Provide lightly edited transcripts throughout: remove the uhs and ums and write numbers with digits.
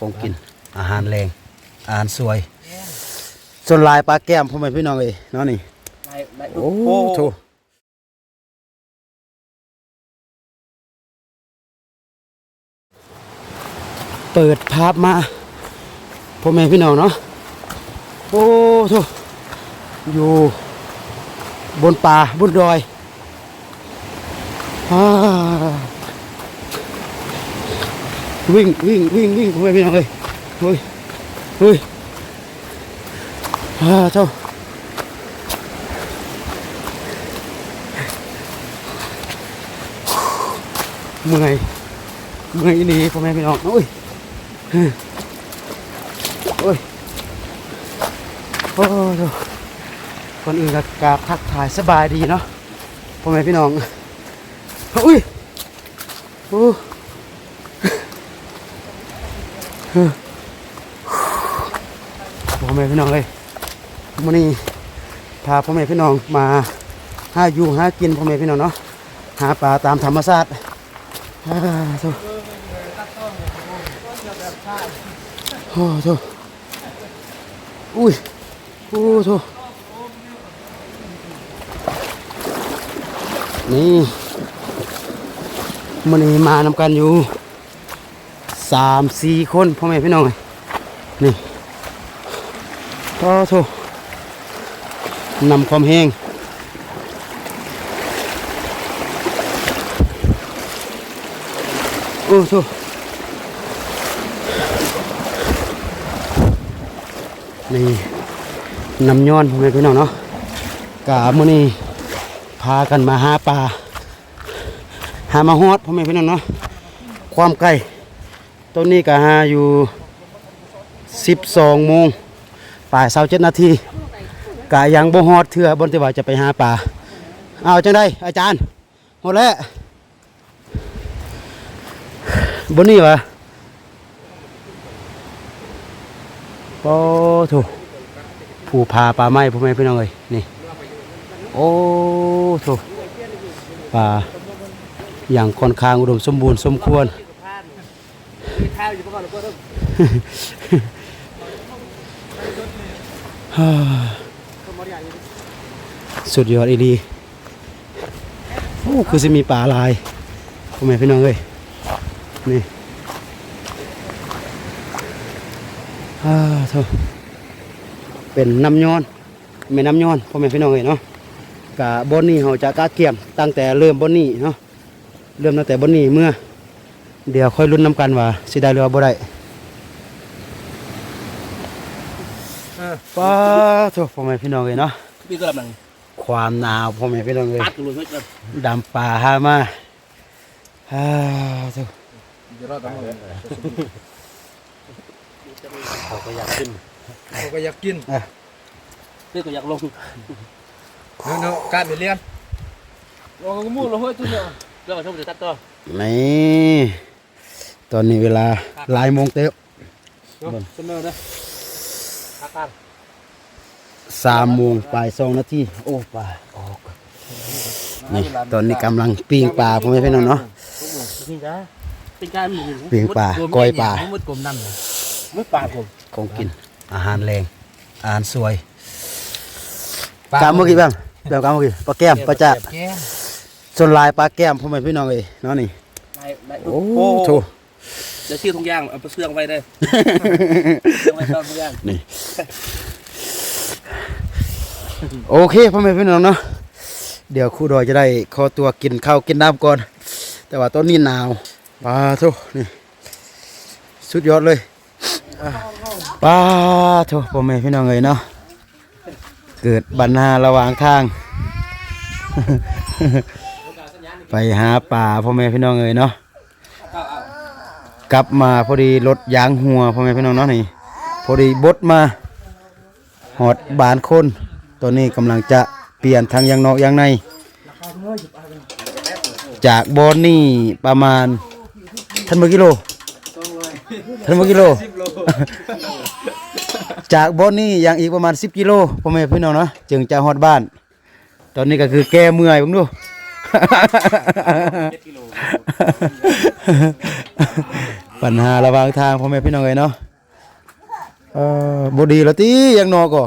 ของกินอาหารแรงอาหารสวยส่วนลายปลาแก้มพ่อแม่พี่น้องเอ้ยเนาะนี่โอ้โถเปิดภาพมาพ่อแม่พี่น้องเนาะโอ้โถอยู่บนป่าบนดอยวิ่งพ่อแม่พี่น้องเอ้ยเฮ้ยเจ้าเมื่อยนี่พ่อแม่พี่น้องโอ้ยโอ้ก่อนอื่นก็กราบทักทายสบายดีเนาะพ่อแม่พี่น้องอุ้ยโอ้พ่อแม่พี่น้องเลยวันนี้พาพ่อแม่พี่น้องมาหาอยู่หากินพ่อแม่พี่น้องเนาะหาปลาตามธรรมชาติโอ้โหอุ้ยโอ้โหนี่มันนี้มานำกันอยู่3-4 คนพ่อแม่พี่น้องนี่โอ้โหนำความแห้งโอ้โหนี่นำย้อนพ่อแม่พี่น้องเนาะกะมื้อนี้พากันมาหาปลาหามาฮอดพ่อแม่พี่น้องเนาะความไกลต้นนี้ก็หาอยู่12 โมงป่าย27 นาทีกะยังบ่ฮอดเทื่อบนที่ว่าจะไปหาปลาเอาจังได้อาจารย์ฮอดแล้วบนนี้วะโอ้โถผู้พาปลาไม้พ่อแม่พี่น้องเอ้ยนี่โอ้โถปลาอย่างค่อนข้างอุดมสมบูรณ์สมควรสุดยอดอีดีโอ้คือจะมีปลาลายพ่อแม่พี่น้องเอ้ยนี่โถเป็นน้ำย้อนไม่น้ำย้อนพ่อแม่พี่น้องเอ้ยเนาะกะบนนี้เขาจะกะเกี่ยมตั้งแต่เริ่มบนนี้เนาะเริ่มตั้งแต่บนนี้เมื่อเดี๋ยวค่อยลุ้นน้ำกันว่าสิได้หรือบ่ได้ป้าโถพ่อแม่พี่น้องเอ้ยเนาะความหนาวพ่อแม่พี่น้องเอ้ยดำป่าหามาโถเขาก็อยากกินเพื่อนก็อยากลงเนาะการไปเรียนลงมูลงห้วยตุ้นเนาะเราชมจะตัดต่อนี่ตอนนี้เวลา1:00 นเต็มเสมอนะ3 โมงปลาย2 นาทีโอ้ปลาออกนี่ตอนนี้กำลังปิ้งปลาพ่อแม่พี่น้องเนาะปิ้งปลาก้อยปลาของกินอาหารแรงอาหารสวยกามเมื่อกี้บ้างแบบกามเมื่อกี้ปลาแก้มปลาจ่าส่วนลายปลาแก้มพ่อแม่พี่น้องเลยเนาะนี่โอ้โถจะชื่อทุกอย่างเอาไปเสื่องไว้ได้นี่โอเคพ่อแม่พี่น้องเนาะเดี๋ยวครูดอยจะได้ขอตัวกินข้าวกินน้ำก่อนแต่ว่าตอนนี้หนาวปลาโถนี่สุดยอดเลยปลาโถพ่อแม่พี่น้องเลยเนาะเกิดปัญหาระหว่างทางไปหาปลาพ่อแม่พี่น้องเลยเนาะกลับมาพอดีรถยางหัวพ่อแม่พี่น้องเนาะนี่พอดีบดมาหอดบานคนตัวนี้กำลังจะเปลี่ยนทางยางนอกยางในจากบอนนี่ประมาณ1,000 กิโลจากบอนนี่ยังอีกประมาณ10 กิโลพ่อแม่พี่น้องเนาะจึงจะฮอดบ้านตอนนี้ก็คือแก้เมื่อยผมดู ปัญหาระหว่างทางพ่อแม่พี่น้องเอ้ยเนาะบ่ดีแล้วติยังนอก็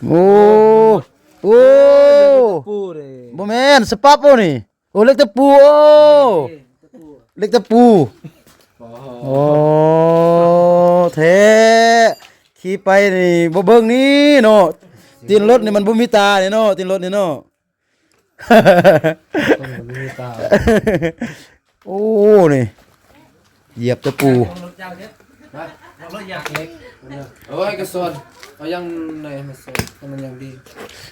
โอ้โอ้ ปูเลย บ่แม่นสปับบ่นี่โอ้เล็กตะปูโอ้เล็กตะปูโอ้แท้ขี่ไปนี่บ่เบิ่งนี่เนาะตีนรถนี่มันบ่มีตานี่เนาะตีนรถนี่เนาะ มีตา โอ้นี่เหยียบตะปู รถยางเล็กโอ้ยกระสอนเอายังไหนมาใส่ให้มันยังดี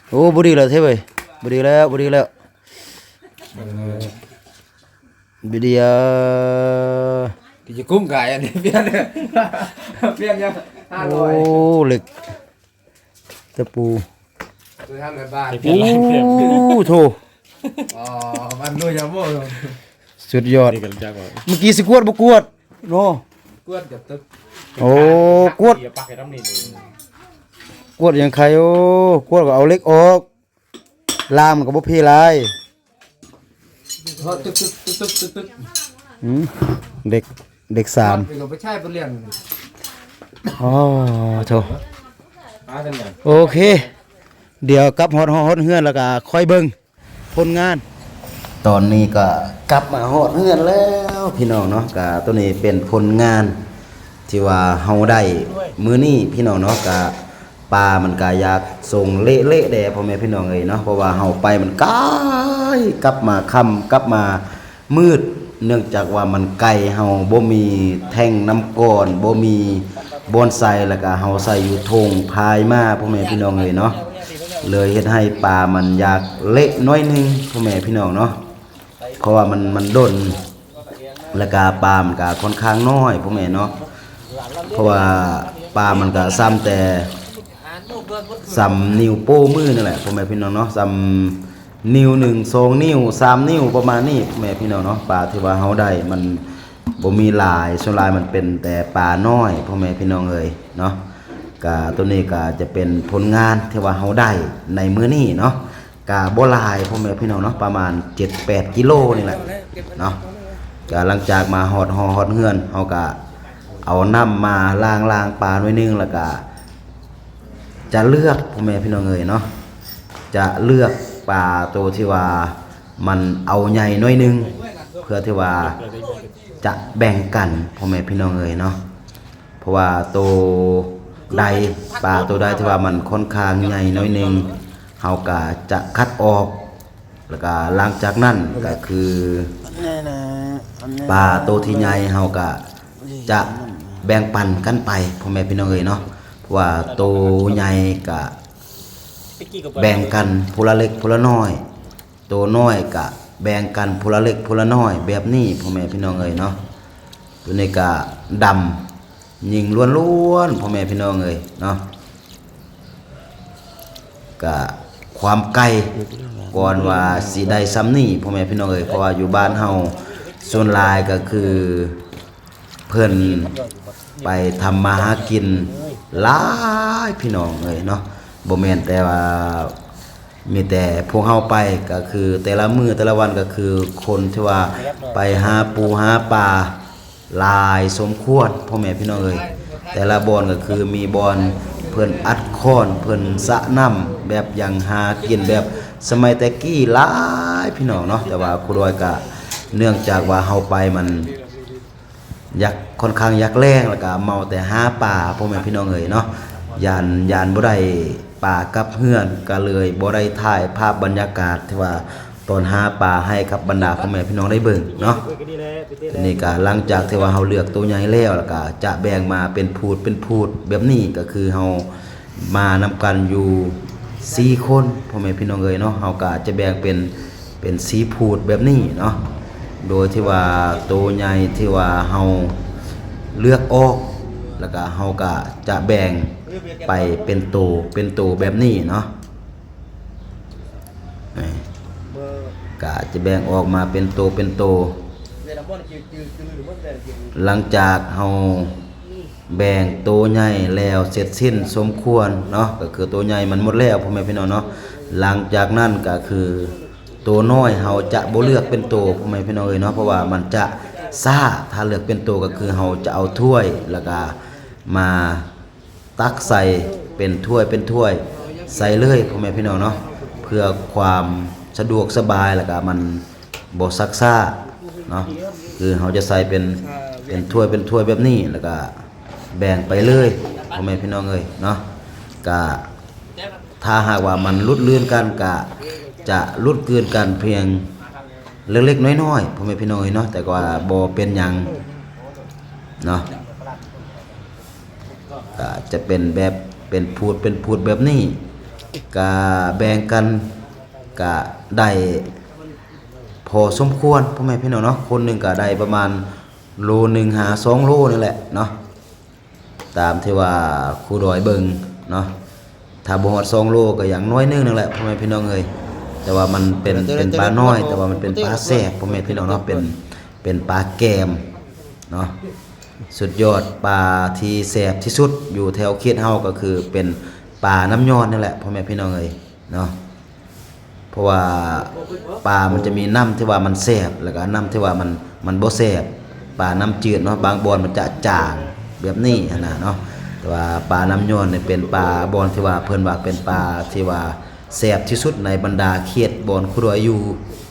โอ้บ่ดีแล้วเท่เว้ยบ่ดีแล้วบ่ดีแล้วบ่ดีอ่ะ ที่จะกุ้มไก่อันนี้เปลี่ยนเนี่ยเปลี่ยนยัง โอ้เหล็กตะปู คือ500 บาท โอ้โถ อ๋อมันด้วยยาโม่ สุดยอด นี่กันจักว่า เมื่อกี้สิกวดบ่กวดเนาะ กวดกับตึก โอ้กวด เดี๋ยวปักให้น้ำนี่เลย กวดยังใครโอ้กวดก็เอาเหล็กออกลามมันก็บ่เพลาย พอตึกตึกตึกตึกตึก เด็กเด็กสาม ไปก็ไปใช้ไปเรียน อ๋อโถ ป้าจังไง โอเค เดี๋ยวกลับฮอดเฮือนแล้วก็ค่อยเบิ่งผลงาน ตอนนี้ก็กลับมาฮอดเฮือนแล้วพี่น้องเนาะก็ตัวนี้เป็นผลงานที่ว่าเฮาได้มื้อนี้พี่น้องเนาะก็ปลามันก็อยากส่งเละๆแด่พ่อแม่พี่น้องเอ้ยเนาะเพราะว่าเฮาไปมันไกลกลับมาค่ำกลับมามืด เนื่องจากว่ามันไกลเฮาบ่มีแท่งน้ำก้อนบ่มีบอนไซแล้วก็เฮาใส่อยู่ธงพายมาพ่อแม่พี่น้องเอ้ยเนาะเลยเฮ็ดให้ปลามันอยากเละน้อยหนึงพ่อแม่พี่น้องเนาะเพราะว่ามันดนแล้วก็ปลามันก็ค่อนข้างน้อยพ่อแม่เนาะเพราะว่าปลามันก็ซ้ำแต่ซ้ำนิ้วโป้มือนั่นแหละพ่อแม่พี่น้องเนาะซ้ำนิ้ว1 2นิ้ว3นิ้วประมาณนี้พ่อแม่พี่น้องเนาะปลาที่ว่าเฮาได้มันบ่มีหลายส่วนหลายมันเป็นแต่ปลาน้อยพ่อแม่พี่น้องเอ้ยเนาะก็ตัวนี้ก็จะเป็นผลงานที่ว่าเฮาได้ในมื้อนี้เนาะก็บ่หลายพ่อแม่พี่น้องเนาะประมาณ 7-8 กิโลนี่แหละเนาะก็หลังจากมาฮอดเฮือนเฮาก็เอาน้ำมาล้างปลาหน่อยนึงแล้วก็จะเลือกพ่อแม่พี่น้องเอ้ยเนาะจะเลือกปลาตัวที่ว่ามันเอาใหญ่น้อยนึงเพื่อที่ว่าจะแบ่งกันพ่อแม่พี่น้องเอ้ยเนาะเพราะว่าตัวใดปลาตัวใดที่ว่ามันค่อนข้างใหญ่น้อยนึงเฮาก็จะคัดออกแล้วก็หลังจากนั้นก็คือปลาตัวที่ใหญ่เฮาก็จะแบ่งปันกันไปพ่อแม่พี่น้องเอ้ยเนาะเพราะว่าตัวใหญ่ก็แบ่งกันผู้ละเล็กผู้ละน้อยตัวน้อยก็แบ่งกันผู้ละเล็กผู้ละน้อยแบบนี้พ่อแม่พี่น้องเอ้ยเนาะตัวนี้ก็ดำยิงล้วนๆพ่อแม่พี่น้องเอ้ยเนาะก็ความไกลก่อนว่าสิได้ซ้ำนี่พ่อแม่พี่น้องเอ้ยเพราะว่าอยู่บ้านเฮาส่วนหลายก็คือเพิ่นไปทำมาหากินหลายพี่น้องเอ้ยเนาะบ่แม่นแต่ว่ามีแต่พวกเฮาไปก็คือแต่ละมื้อแต่ละวันก็คือคนที่ว่าไปหาปูหาปลาหลายสมควรพ่อแม่พี่น้องเอ้ยแต่ละบ่อนก็คือมีบ่อนเพิ่นอัดค้อนเพิ่นสระน้ำแบบอย่างหากินแบบสมัยแต่กี้หลายพี่น้องเนาะแต่ว่าครูดอยก็เนื่องจากว่าเฮาไปมันอยากค่อนข้างอยากแรงแล้วก็เมาแต่หาปลาพ่อแม่พี่น้องเอ้ยเนาะยานบ่ได้ปลากับเฮือนก็เลยบ่ได้ถ่ายภาพบรรยากาศที่ว่าตอนหาปลาให้กับบรรดาพ่อแม่พี่น้องได้เบิ่งเนาะนี่ก็หลังจากที่ว่าเฮาเลือกตัวใหญ่แล้วก็จะแบ่งมาเป็นพูดแบบนี้ก็คือเฮามานำกันอยู่4คนพ่อแม่พี่น้องเอ้ยเนาะเฮาก็จะแบ่งเป็น4พูดแบบนี้เนาะโดยที่ว่าตัวใหญ่ที่ว่าเฮาเลือกออกแล้วก็เฮาก็จะแบ่งไปเป็นตัวแบบนี้เนาะก็จะแบ่งออกมาเป็นตัวหลังจากเฮาแบ่งตัวใหญ่แล้วเสร็จสิ้นสมควรเนาะก็คือตัวใหญ่มันหมดแล้วพ่อแม่พี่น้องเนาะหลังจากนั้นก็คือตัวน้อยเฮาจะบ่เลือกเป็นตัวพ่อแม่พี่น้องเอ้ยเนาะเพราะว่ามันจะ ซ่าถ้าเลือกเป็นตัวก็คือเราจะเอาถ้วยแล้วก็มาตักใส่เป็นถ้วยใส่เลยพ่อแม่พี่น้องเนาะเพื่อความสะดวกสบายแล้วก็มันบ่ซักซ่าเนาะคือเราจะใส่เป็นถ้วยแบบนี้แล้วก็แบ่งไปเลยพ่อแม่พี่น้องเอ้ยเนาะก็ถ้าหากว่ามันลุดเลื่อนกันก็จะลุดเกินกันเพียงเล็กๆน้อยๆพ่อแม่พี่น้องเอ้ยเนาะแต่ว่าบ่เป็นหยังเนาะก็จะเป็นแบบเป็นพูดแบบนี้ก็แบ่งกันก็ได้พอสมควรพ่อแม่พี่น้องเนาะคนหนึงก็ได้ประมาณโลนึงหา2โลนี่แหละเนาะตามที่ว่าครูดอยเบิ่งเนาะถ้าบ่ฮอด2โลก็อย่างน้อยนึงนั่นแหละพ่อแม่พี่น้องเอ้ยแต่ว่ามันเป็นปลาน้อยแต่ว่ามันเป็นปลาแซ่บพ่อแม่พี่น้องเนาะเป็นปลาแกมเนาะสุดยอดปลาที่แซ่บที่สุดอยู่แถวเขตเฮาก็คือเป็นปลาน้ำยอดนั่นแหละพ่อแม่พี่น้องเอ้ยเนาะเพราะว่าปลามันจะมีน้ำที่ว่ามันแซ่บแล้วก็น้ำที่ว่ามันบ่แซ่บปลาน้ำจืดเนาะบางบ่อนมันจะจางแบบนี้หั่นน่ะเนาะแต่ว่าปลาน้ำยอดเนี่ยเป็นปลาบ่อนที่ว่าเพิ่นว่าเป็นปลาที่ว่าแซ่บที่สุดในบรรดาเขตบ่อนครัวอยู่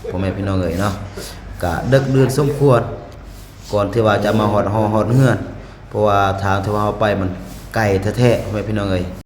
พ่อแม่พี่น้องเอ้ยเนาะก็ดึกดื่นสมควรก่อนที่ว่าจะมาฮอดเฮือนเพราะว่าทางที่ว่าเฮาไปมันไกลแท้ๆพ่อแม่พี่น้องเอ้ย